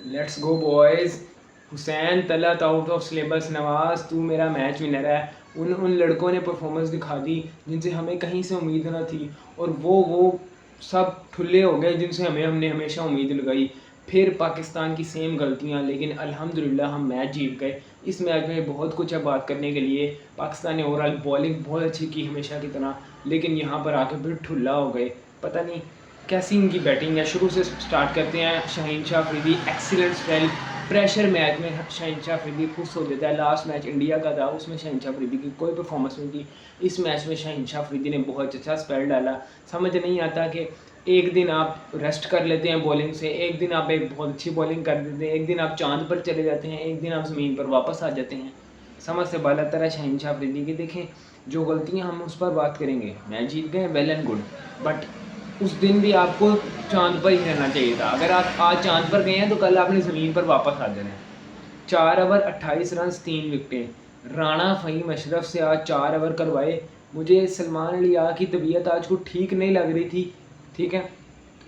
Let's go boys. Hussain Talat out of syllabus Nawaz, तू मेरा match winner है। उन लड़कों ने परफॉर्मेंस दिखा दी जिनसे हमें कहीं से उम्मीद ना थी, और वो सब ठुल्ले हो गए जिनसे हमने हमेशा उम्मीद लगाई। फिर पाकिस्तान की सेम गलतियां, लेकिन अल्हम्दुलिल्लाह हम मैच जीत गए। इस मैच में बहुत कुछ है बात करने के लिए। पाकिस्तान ने ओवरऑल बॉलिंग बहुत अच्छी की हमेशा की तरह, लेकिन यहाँ पर आके फिर ठुल्ला हो गए। पता नहीं कैसी इनकी बैटिंग है। शुरू से स्टार्ट करते हैं। Shaheen Shah Afridi excellent spell. Pressure match में शाहीन शाह अफरीदी खुश हो देता है। लास्ट मैच इंडिया का था, उसमें शाहीन शाह अफरीदी की कोई परफॉर्मेंस नहीं थी। इस मैच में शाहीन शाह अफरीदी ने बहुत अच्छा स्पेल डाला। समझ नहीं आता कि एक दिन आप रेस्ट कर लेते हैं बॉलिंग से, एक दिन आप एक बहुत अच्छी बॉलिंग कर देते हैं, एक दिन आप चांद पर चले जाते हैं, एक दिन आप ज़मीन पर वापस आ जाते हैं। समझ से बालातर है शाहीन शाह अफरीदी की। देखें, जो गलतियां हम उस पर बात करेंगे। मैच जीत गए, वेल एंड गुड, बट उस दिन भी आपको चांद पर ही रहना चाहिए था। अगर आप आज चांद पर गए हैं तो कल आपने ज़मीन पर वापस आ जाना है। 4 ओवर 28 रन 3 विकेटें। राणा फ़हीम अशरफ से आज 4 ओवर करवाए। मुझे सलमान अली आगा की तबीयत आज को ठीक नहीं लग रही थी, ठीक है।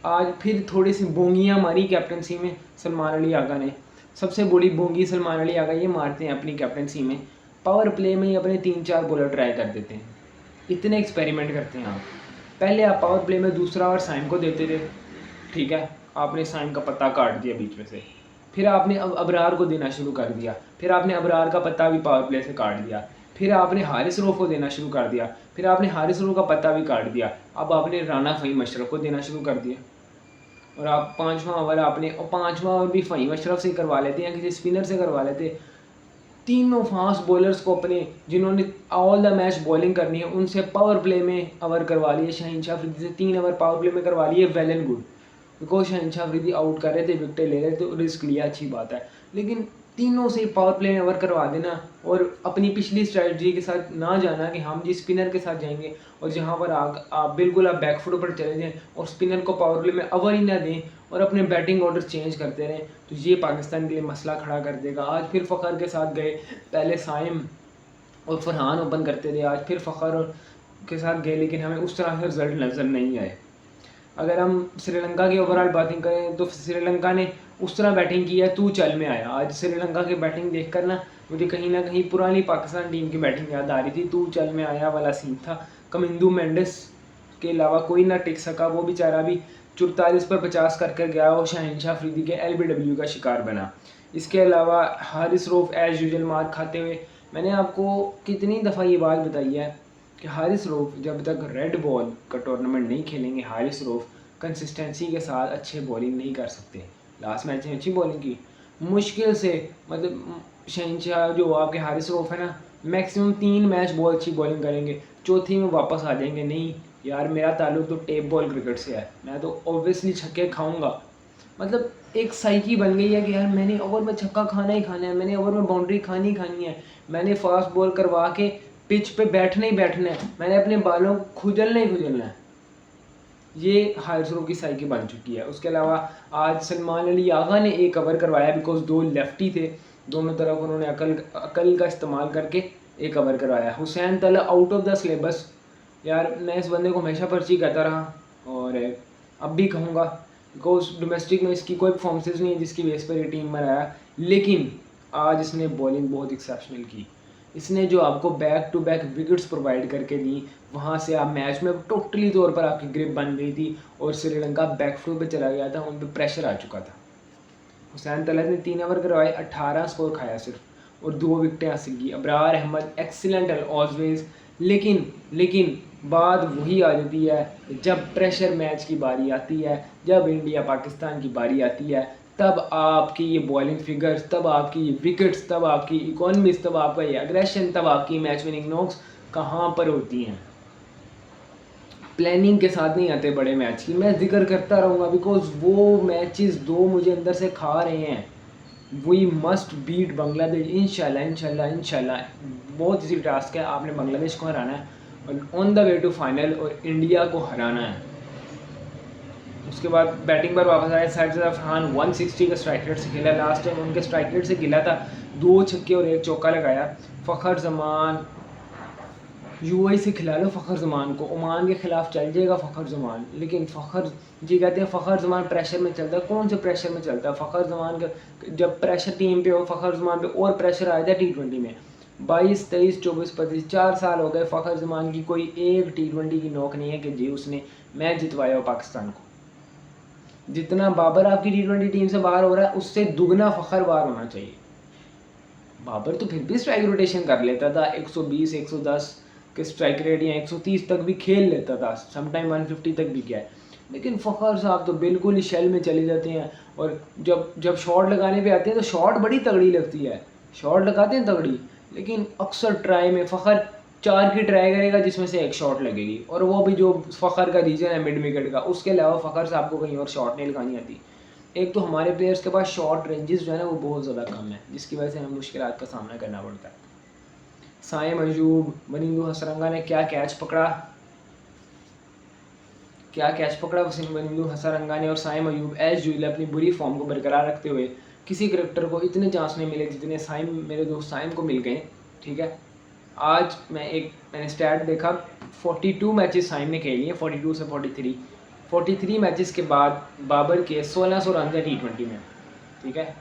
आज फिर थोड़ी सी बोंगियाँ मारी कैप्टनसी में सलमान अली आगा ने। सबसे बड़ी बोंगी सलमान अली आगा ये मारते हैं अपनी कैप्टनसी में। पावर प्ले में ही अपने 3-4 बॉलर ट्राई कर देते हैं। इतने एक्सपेरिमेंट करते हैं आप। पहले आप पावर प्ले में दूसरा ओवर साइम को देते थे, ठीक है, आपने साइम का पत्ता काट दिया बीच में से। फिर आपने अब अबरार को देना शुरू कर दिया, फिर आपने अबरार का पत्ता भी पावर प्ले से काट दिया। फिर आपने हारिस रऊफ़ को देना शुरू कर दिया, फिर आपने हारिस रऊफ़ का पत्ता भी काट दिया। अब आपने राना फ़हीम अशरफ को देना शुरू कर दिया। और आप पाँचवां ओवर आपने, और पाँचवां ओवर भी फ़हीम अशरफ से करवा लेते हैं, किसी स्पिनर से करवा लेते। तीनों फास्ट बॉलर्स को अपने, जिन्होंने ऑल द मैच बॉलिंग करनी है, उनसे पावर प्ले में ओवर करवा लिए। शाहीन शाह अफरीदी से 3 ओवर पावर प्ले में करवा लिए, well and good. Because Shaheen Shah Afridi out कर रहे थे, विकेटें ले रहे थे, तो रिस्क लिया, अच्छी बात है। लेकिन तीनों से पावर प्ले में ओवर करवा देना और अपनी पिछली स्ट्रेटजी के साथ ना जाना कि हम जी स्पिनर के साथ जाएंगे, और जहाँ पर आप बिल्कुल आप बैकफुट पर चले जाएँ और स्पिनर को पावर प्ले में ओवर ही ना दें और अपने बैटिंग ऑर्डर चेंज करते रहें, तो ये पाकिस्तान के लिए मसला खड़ा कर देगा। आज फिर फ़खर के साथ गए, पहले साइम और फरहान ओपन करते थे, आज फिर फ़खर के साथ गए, लेकिन हमें उस तरह से रिजल्ट नज़र नहीं आए। अगर हम श्रीलंका की ओवरऑल बैटिंग करें तो श्रीलंका ने उस तरह बैटिंग की है, तू चल में आया। आज श्रीलंका की बैटिंग देखकर मुझे कहीं ना कहीं पुरानी पाकिस्तान टीम की बैटिंग याद आ रही थी। तू चल में आया वाला सीन था। कमिंदू मेंडिस के अलावा कोई ना टिक सका, वो बेचारा भी 44 पर 50 करके गया, वो शाहीन शाह अफरीदी के LBW का शिकार बना। इसके अलावा हारिस रऊफ़ एज यूजुअल मार खाते हुए। मैंने आपको कितनी दफ़ा ये बात बताई है कि हारिस रऊफ़ जब तक रेड बॉल का टूर्नामेंट नहीं खेलेंगे, हारिस रऊफ़ कंसिस्टेंसी के साथ अच्छे बॉलिंग नहीं कर सकते। लास्ट मैच में अच्छी बॉलिंग की, मुश्किल से, मतलब शहनशाह जो आपके हारिस रऊफ़ है ना, मैक्सिमम 3 मैच बहुत अच्छी बॉलिंग करेंगे, चौथी में वापस आ जाएंगे। नहीं यार, मेरा ताल्लुक तो टेप बॉल क्रिकेट से है, मैं तो ऑब्वियसली छक्के खाऊंगा। मतलब एक साइकी बन गई है कि यार मैंने ओवर में छक्का खाना ही खाना है, मैंने ओवर में बाउंड्री खानी ही खानी है, मैंने फास्ट बॉल करवा के पिच पे बैठना ही बैठना है, मैंने अपने बालों को खुजलना ही खुजलना है। ये हारिस रऊफ़ की साइकी बन चुकी है। उसके अलावा आज सलमान अली आगा ने एक ओवर करवाया, बिकॉज 2 लेफ्टी थे, दोनों तरफ उन्होंने अकल का इस्तेमाल करके एक ओवर करवाया। हुसैन तला आउट ऑफ द सिलेबस। यार मैं इस बंदे को हमेशा पर्ची कहता रहा और अब भी कहूँगा, बिकॉज डोमेस्टिक में इसकी कोई परफॉर्मेंसेज नहीं है जिसकी बेस पर ये टीम में आया, लेकिन आज इसने बॉलिंग बहुत एक्सेप्शनल की। इसने जो आपको back to back wickets provide करके दी, वहाँ से आप मैच में टोटली तौर पर आपकी ग्रिप बन गई थी और श्रीलंका बैकफुट पे चला गया था, उन पर प्रेशर आ चुका था। हुसैन तलत ने 3 ओवर करवाए, 18 स्कोर खाया सिर्फ, और 2 विकेटें हासिल की। अबरार अहमद एक्सीलेंट ऑलवेज, लेकिन बात वही आ जाती है, जब प्रेशर मैच की बारी आती है, जब इंडिया पाकिस्तान की बारी आती है, तब आपकी ये बॉलिंग फिगर्स, तब आपकी ये विकेट्स, तब आपकी इकोनॉमीज, तब आपका ये एग्रेशन, तब आपकी मैच विनिंग नॉक्स कहाँ पर होती हैं। प्लानिंग के साथ नहीं आते बड़े मैच की। मैं जिक्र करता रहूँगा बिकॉज वो मैचेस दो मुझे अंदर से खा रहे हैं। वी मस्ट बीट बांग्लादेश, इंशाल्लाह इंशाल्लाह इंशाल्लाह। बहुत इजी टास्क है, आपने बांग्लादेश को हराना है और on the way to final, और इंडिया को हराना है। उसके बाद बैटिंग पर वापस आए साइड से फरहान 160 का स्ट्राइक रेट से खेला। लास्ट टाइम उनके स्ट्राइक रेट से गिला था, 2 छक्के और 1 चौका लगाया। फ़खर जमान यूएई से खिला लो फ़खर ज़मान को, ओमान के ख़िलाफ़ चल जाएगा फ़खर ज़मान, लेकिन फ़खर जी कहते हैं फ़खर ज़मान प्रेशर में चलता है। कौन से प्रेशर में चलता है फ़खर ज़मान का? जब प्रेशर टीम पे हो, फ़खर ज़मान पे और प्रेशर आ जाए T20 में। 22, 23, 24, 25 4 साल हो गए, फ़खर ज़मान की कोई एक T20 की नॉक नहीं है कि जी उसने मैच जितवाया हो पाकिस्तान को। जितना बाबर आपकी T20 टीम से बाहर हो रहा है, उससे दुगना फ़खर बाहर होना चाहिए। बाबर तो फिर भी स्ट्राइक रोटेशन कर लेता था, 120, 110 के स्ट्राइक रेट या 130 तक भी खेल लेता था, समटाइम 150 तक भी गया है। लेकिन फ़खर साहब तो बिल्कुल ही शेल में चले जाते हैं, और जब जब शॉट लगाने पे आते हैं तो शॉट बड़ी तगड़ी लगती है, शॉट लगाते हैं तगड़ी, लेकिन अक्सर ट्राई में फ़खर 4 की ट्राई करेगा जिसमें से एक शॉट लगेगी, और वो भी जो फ़खर का रीजन है मिड विकेट का, उसके अलावा फ़खर साहब को कहीं और शॉट नहीं लगानी आती। एक तो हमारे प्लेयर्स के पास शॉट रेंजेस जो है ना वो बहुत ज़्यादा कम है, जिसकी वजह से हमें मुश्किलात का सामना करना पड़ता है। साइम अयूब, वनिंदु हसरंगा ने क्या कैच पकड़ा, वनिंदु हसरंगा ने और साइम अयूब एज यूजुअल अपनी बुरी फॉर्म को बरकरार रखते हुए किसी क्रिकेटर को इतने चांस नहीं मिले जितने मेरे दोस्त साइम को मिल गए। ठीक है, आज मैंने स्टैट देखा, 42 मैचेस साइम ने खेली हैं, 42 से 43 मैचेस के बाद बाबर के 1600 रन है T20 में। ठीक है,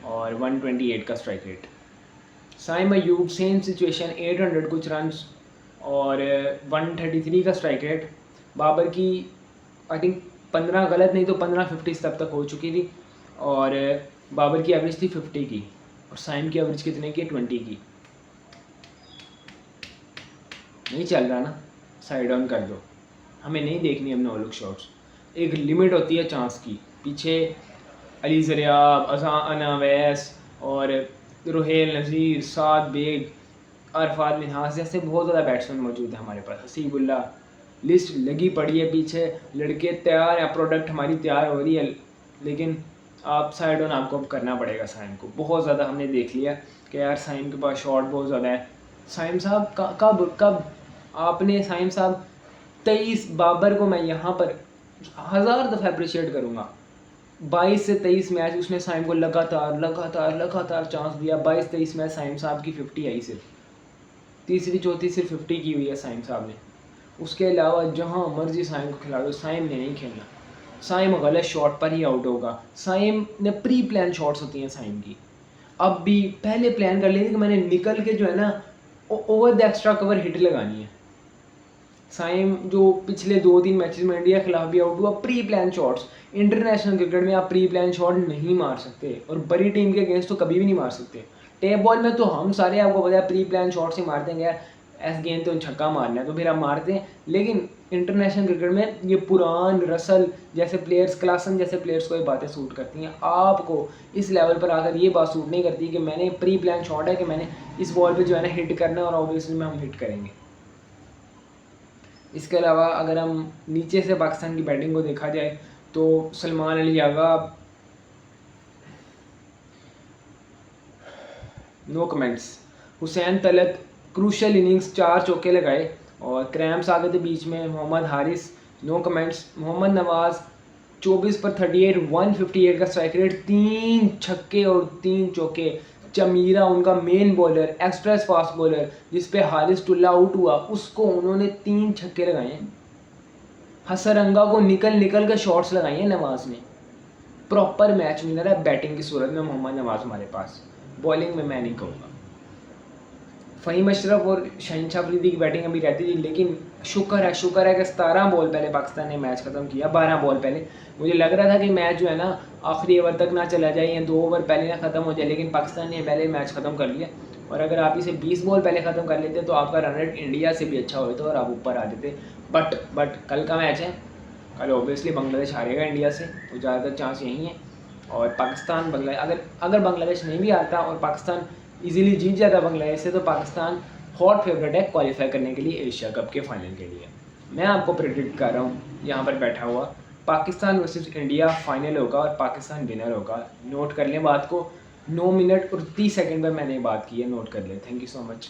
और 128 का strike rate. Saim Ayub same situation, 800 कुछ रन और 133 का स्ट्राइक रेट। बाबर की आई थिंक 15 गलत नहीं तो 15 तब तक हो चुकी थी, और बाबर की एवरेज थी 50 की, और साइम की एवरेज कितने की? 20 की। नहीं चल रहा ना, साइड ऑन कर दो, हमें नहीं देखनी अब नो लुक शॉट्स। एक लिमिट होती है चांस की। पीछे अली ज़रियाब, अज़ान अवैस और रुहेल नज़ीर, साद बेग, अरफात मिन्हास जैसे बहुत ज़्यादा बैट्समैन मौजूद है हमारे पास, हसीबुल्ला, लिस्ट लगी पड़ी है पीछे, लड़के तैयार हैं, प्रोडक्ट हमारी तैयार हो रही है, लेकिन आप साइड ऑन आपको अब करना पड़ेगा साइम को। बहुत ज़्यादा हमने देख लिया कि यार साइम के पास शॉट बहुत ज़्यादा है। साइम साहब कब आपने साइम साहब 23 बाबर को मैं यहाँ पर 1000 दफ़ा अप्रिशिएट करूँगा। 22 से 23 मैच उसने साइम को लगातार चांस दिया। 22-23 मैच साइम साहब की 50 आई सिर्फ, तीसरी चौथी सिर्फ 50 की हुई है साइम साहब ने। उसके अलावा जहाँ मर्जी साइम को खिला दो, साइम ने नहीं खेलना। साइम गलत शॉट पर ही आउट होगा। साइम ने प्री प्लान शॉट्स होती हैं साइम की, अब भी पहले प्लान कर लेते कि मैंने निकल के जो है ना over the extra cover hit लगानी है। साइम जो पिछले 2-3 मैचेस में इंडिया के खिलाफ भी आउट हुआ, pre plan shots. International cricket में आप प्री प्लान शॉट नहीं मार सकते, और बड़ी टीम के अगेंस्ट तो कभी भी नहीं मार सकते। टेप बॉल में तो हम सारे आपको पता है प्री प्लान शॉट से मारते हैं, यार ऐस गेंद तो छक्का मारना है तो फिर आप मारते हैं। लेकिन इंटरनेशनल क्रिकेट में ये पुरान रसल जैसे प्लेयर्स, क्लासन जैसे प्लेयर्स को ये बातें सूट करती हैं। आपको इस लेवल पर आकर ये बात सूट नहीं करती कि मैंने प्री प्लान शॉट है कि मैंने इस बॉल पे जो है ना हिट करना है, और ऑब्वियसली में हम हिट करेंगे। इसके अलावा अगर हम नीचे से पाकिस्तान की बैटिंग को देखा जाए तो Salman Ali Agha, no comments. Hussain Talat crucial innings, 4 चौके लगाए और क्रैम्प्स आ गए थे बीच में। Mohammad Haris, no comments. मोहम्मद नवाज़ 24 पर 38, 158 का स्ट्राइक रेट, 3 छक्के और 3 चौके। चमीरा उनका main bowler, extra fast bowler जिस पे हारिस टुल्ला आउट हुआ, उसको उन्होंने 3 छक्के लगाए हैं। हसरंगा को निकल के शॉट्स लगाए हैं नवाज़ ने। प्रॉपर मैच विनर है बैटिंग की सूरत में मोहम्मद नवाज़ हमारे पास, बॉलिंग में मैं नहीं कहूँगा। फ़हीम अशरफ और शहनशाह अफरीदी की बैटिंग अभी रहती थी, लेकिन शुक्र है कि 17 बॉल पहले पाकिस्तान ने मैच ख़त्म किया। 12 बॉल पहले मुझे लग रहा था कि मैच जो है ना आखिरी ओवर तक ना चला जाए या 2 ओवर पहले ना ख़त्म हो जाए, लेकिन पाकिस्तान ने पहले मैच ख़त्म कर लिया। और अगर आप इसे 20 बॉल पहले ख़त्म कर लेते तो आपका रन रेट इंडिया से भी अच्छा होता और आप ऊपर आ जाते। बट कल का मैच है, कल ऑब्वियसली बांग्लादेश हारेगा इंडिया से, तो ज़्यादातर चांस यही है। और पाकिस्तान बांग्लादेश, अगर बांग्लादेश नहीं भी आता और पाकिस्तान इजीली जीत जाता बांग्लादेश से, तो पाकिस्तान हॉट फेवरेट है क्वालिफाई करने के लिए एशिया कप के फाइनल के लिए। मैं आपको प्रेडिक्ट कर रहा हूँ यहाँ पर बैठा हुआ, पाकिस्तान वर्सेस इंडिया फाइनल होगा और पाकिस्तान विनर होगा। नोट कर लें बात को, 9 मिनट और 30 सेकंड पर मैंने बात की है, नोट कर लें। Thank you so much.